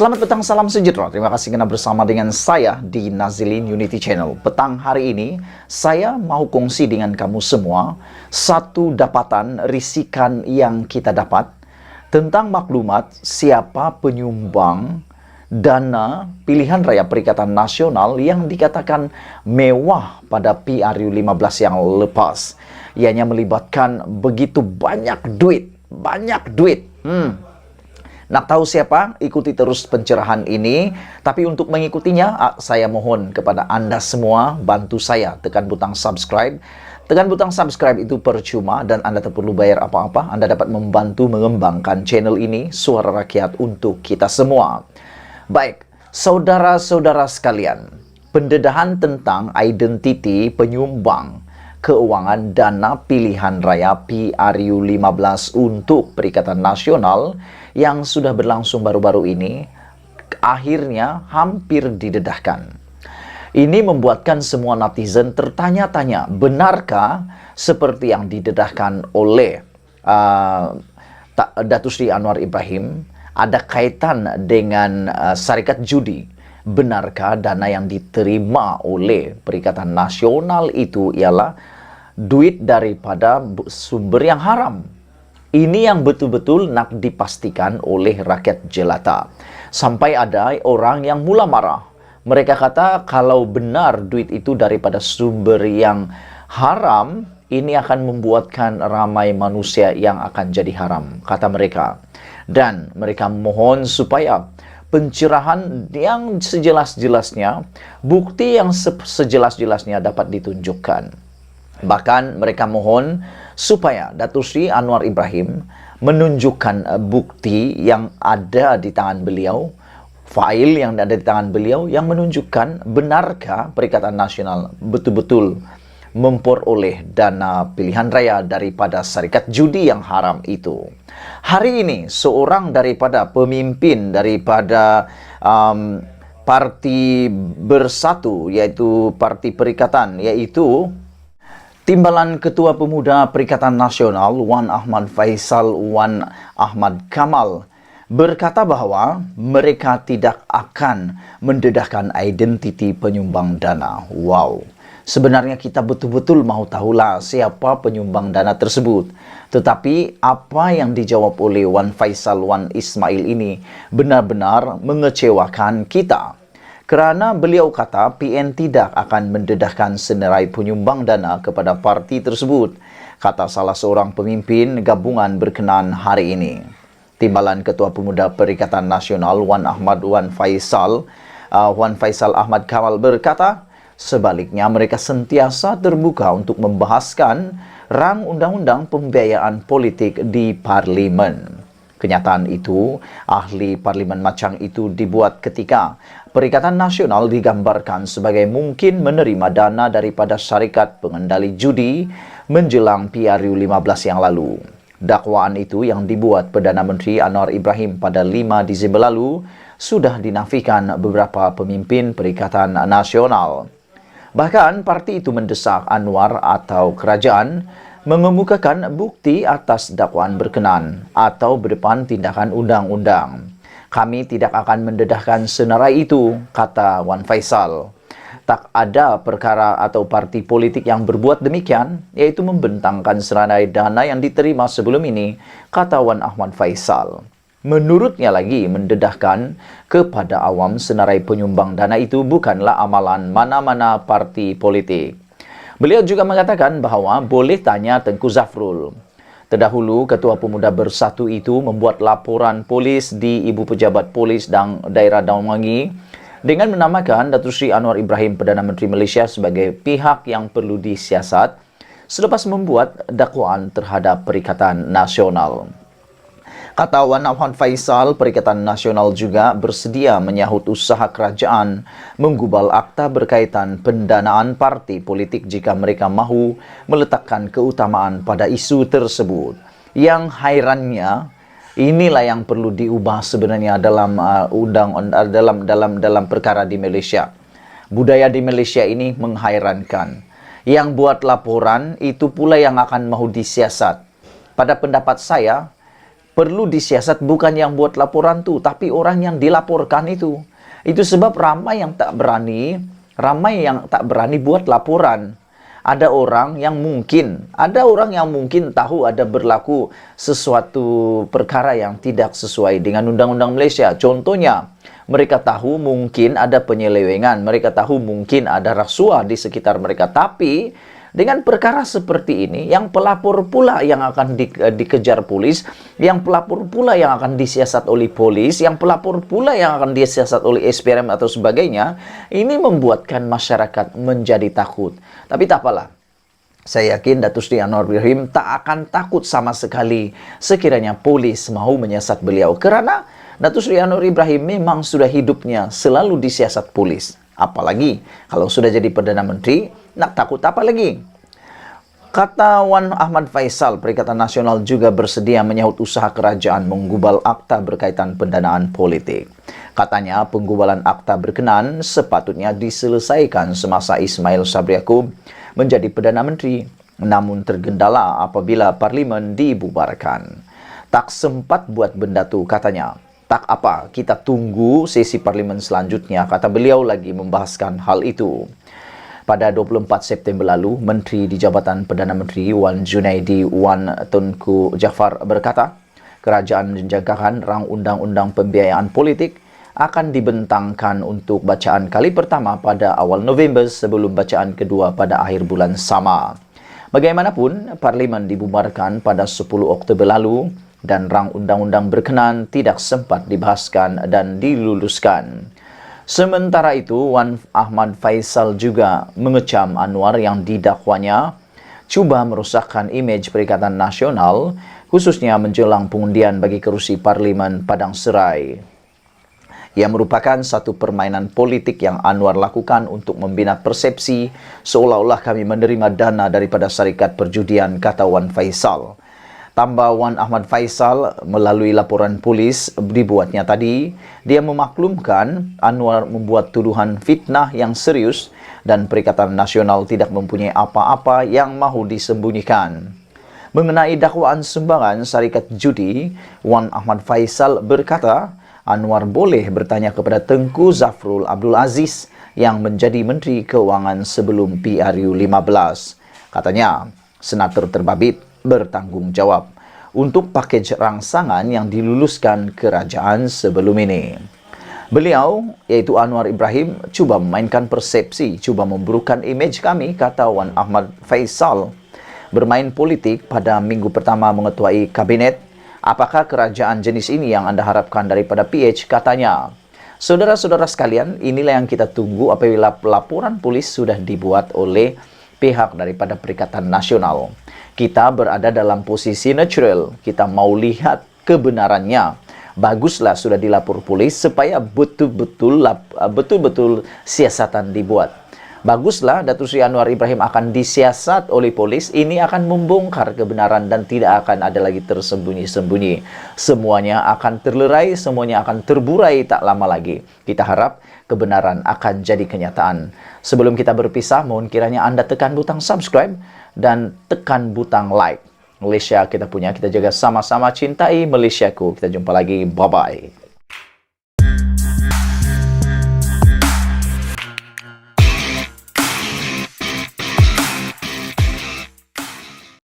Selamat petang, salam sejahtera. Terima kasih karena bersama dengan saya di Nazilin Unity Channel. Petang hari ini, saya mau kongsi dengan kamu semua satu dapatan risikan yang kita dapat tentang maklumat siapa penyumbang dana pilihan raya Perikatan Nasional yang dikatakan mewah pada PRU 15 yang lepas. Ianya melibatkan begitu banyak duit. Nak tahu siapa? Ikuti terus pencerahan ini. Tapi untuk mengikutinya, saya mohon kepada Anda semua, bantu saya tekan butang subscribe. Tekan butang subscribe itu percuma dan Anda tak perlu bayar apa-apa. Anda dapat membantu mengembangkan channel ini, Suara Rakyat untuk kita semua. Baik, saudara-saudara sekalian, pendedahan tentang identiti penyumbang keuangan dana pilihan raya PRU 15 untuk Perikatan Nasional yang sudah berlangsung baru-baru ini akhirnya hampir didedahkan. Ini membuatkan semua netizen tertanya-tanya, benarkah seperti yang didedahkan oleh Datuk Seri Anwar Ibrahim ada kaitan dengan syarikat judi? Benarkah dana yang diterima oleh Perikatan Nasional itu ialah duit daripada sumber yang haram? Ini yang betul-betul nak dipastikan oleh rakyat jelata. Sampai ada orang yang mula marah. Mereka kata kalau benar duit itu daripada sumber yang haram, ini akan membuatkan ramai manusia yang akan jadi haram, kata mereka. Dan mereka mohon supaya pencerahan yang sejelas-jelasnya, bukti yang sejelas-jelasnya dapat ditunjukkan. Bahkan mereka mohon supaya Datuk Seri Anwar Ibrahim menunjukkan bukti yang ada di tangan beliau, file yang ada di tangan beliau yang menunjukkan benarkah Perikatan Nasional betul-betul memperoleh dana pilihan raya daripada syarikat judi yang haram itu. Hari ini seorang daripada pemimpin daripada Parti Bersatu, yaitu Parti Perikatan, yaitu Timbalan Ketua Pemuda Perikatan Nasional Wan Ahmad Faisal Wan Ahmad Kamal berkata bahawa mereka tidak akan mendedahkan identiti penyumbang dana. Wow, sebenarnya kita betul-betul mahu tahulah siapa penyumbang dana tersebut. Tetapi apa yang dijawab oleh Wan Faisal Wan Ismail ini benar-benar mengecewakan kita. Kerana beliau kata PN tidak akan mendedahkan senarai penyumbang dana kepada parti tersebut, kata salah seorang pemimpin gabungan berkenaan hari ini. Timbalan Ketua Pemuda Perikatan Nasional Wan Faisal Ahmad Kamal berkata, sebaliknya mereka sentiasa terbuka untuk membahaskan rang undang-undang pembiayaan politik di Parlimen. Kenyataan itu, ahli Parlimen Machang itu dibuat ketika Perikatan Nasional digambarkan sebagai mungkin menerima dana daripada syarikat pengendali judi menjelang PRU 15 yang lalu. Dakwaan itu yang dibuat Perdana Menteri Anwar Ibrahim pada 5 Disember lalu sudah dinafikan beberapa pemimpin Perikatan Nasional. Bahkan parti itu mendesak Anwar atau kerajaan mengemukakan bukti atas dakwaan berkenan atau berdepan tindakan undang-undang. Kami tidak akan mendedahkan senarai itu, kata Wan Faisal. Tak ada perkara atau parti politik yang berbuat demikian, yaitu membentangkan senarai dana yang diterima sebelum ini, kata Wan Ahmad Faisal. Menurutnya lagi, mendedahkan kepada awam senarai penyumbang dana itu bukanlah amalan mana-mana parti politik. Beliau juga mengatakan bahawa boleh tanya Tengku Zafrul. Terdahulu, Ketua Pemuda Bersatu itu membuat laporan polis di Ibu Pejabat Polis dan Daerah Daun Wangi dengan menamakan Datuk Seri Anwar Ibrahim Perdana Menteri Malaysia sebagai pihak yang perlu disiasat selepas membuat dakwaan terhadap Perikatan Nasional. Kata Wan Ahmad Faisal, Perikatan Nasional juga bersedia menyahut usaha kerajaan menggubal akta berkaitan pendanaan parti politik jika mereka mahu meletakkan keutamaan pada isu tersebut. Yang hairannya, inilah yang perlu diubah sebenarnya dalam dalam perkara di Malaysia. Budaya di Malaysia ini menghairankan. Yang buat laporan itu pula yang akan mahu disiasat. Pada pendapat saya, perlu disiasat bukan yang buat laporan tuh, tapi orang yang dilaporkan itu. Itu sebab ramai yang tak berani buat laporan. Ada orang yang mungkin tahu ada berlaku sesuatu perkara yang tidak sesuai dengan undang-undang Malaysia. Contohnya, mereka tahu mungkin ada penyelewengan, mereka tahu mungkin ada rasuah di sekitar mereka. Tapi dengan perkara seperti ini, yang pelapor pula yang akan dikejar polis, yang pelapor pula yang akan disiasat oleh polis, yang pelapor pula yang akan disiasat oleh SPRM atau sebagainya, ini membuatkan masyarakat menjadi takut. Tapi tak apalah. Saya yakin Datuk Seri Anwar Ibrahim tak akan takut sama sekali sekiranya polis mahu menyiasat beliau. Kerana Datuk Seri Anwar Ibrahim memang sudah hidupnya selalu disiasat polis. Apalagi kalau sudah jadi Perdana Menteri, nak takut apa lagi? Kata Wan Ahmad Faisal, Perikatan Nasional juga bersedia menyahut usaha kerajaan menggubal akta berkaitan pendanaan politik. Katanya penggubalan akta berkenaan sepatutnya diselesaikan semasa Ismail Sabri Yaakob menjadi Perdana Menteri, namun tergendala apabila Parlimen dibubarkan. Tak sempat buat benda tu, katanya. Tak apa, kita tunggu sesi Parlimen selanjutnya, kata beliau lagi membahaskan hal itu. Pada 24 September lalu, Menteri di Jabatan Perdana Menteri Wan Junaidi Wan Tunku Jaafar berkata, kerajaan menjangkakan rang undang-undang pembiayaan politik akan dibentangkan untuk bacaan kali pertama pada awal November sebelum bacaan kedua pada akhir bulan sama. Bagaimanapun, Parlimen dibubarkan pada 10 Oktober lalu dan rang undang-undang berkenaan tidak sempat dibahaskan dan diluluskan. Sementara itu, Wan Ahmad Faisal juga mengecam Anwar yang didakwanya cuba merosakkan imej Perikatan Nasional, khususnya menjelang pengundian bagi kerusi Parlimen Padang Serai. Ia merupakan satu permainan politik yang Anwar lakukan untuk membina persepsi seolah-olah kami menerima dana daripada syarikat perjudian, kata Wan Faisal. Tambah Wan Ahmad Faisal, melalui laporan polis dibuatnya tadi, dia memaklumkan Anwar membuat tuduhan fitnah yang serius dan Perikatan Nasional tidak mempunyai apa-apa yang mahu disembunyikan. Mengenai dakwaan sumbangan syarikat judi, Wan Ahmad Faisal berkata, Anwar boleh bertanya kepada Tengku Zafrul Abdul Aziz yang menjadi Menteri Keuangan sebelum PRU 15. Katanya, Senator terbabit bertanggungjawab untuk pakej rangsangan yang diluluskan kerajaan sebelum ini. Beliau, yaitu Anwar Ibrahim, cuba memainkan persepsi, cuba memburukan imej kami, kata Wan Ahmad Faisal. Bermain politik pada minggu pertama mengetuai kabinet, apakah kerajaan jenis ini yang anda harapkan daripada PH, katanya. Saudara-saudara sekalian, inilah yang kita tunggu apabila laporan polis sudah dibuat oleh pihak daripada Perikatan Nasional. Kita berada dalam posisi natural. Kita mau lihat kebenarannya. Baguslah sudah dilapor polis supaya betul-betul siasatan dibuat. Baguslah Datuk Seri Anwar Ibrahim akan disiasat oleh polis. Ini akan membongkar kebenaran dan tidak akan ada lagi tersembunyi-sembunyi. Semuanya akan terlerai, semuanya akan terburai tak lama lagi. Kita harap kebenaran akan jadi kenyataan. Sebelum kita berpisah, mohon kiranya anda tekan butang subscribe dan tekan butang like. Malaysia kita punya, kita jaga sama-sama cintai Malaysiaku. Kita jumpa lagi, bye-bye.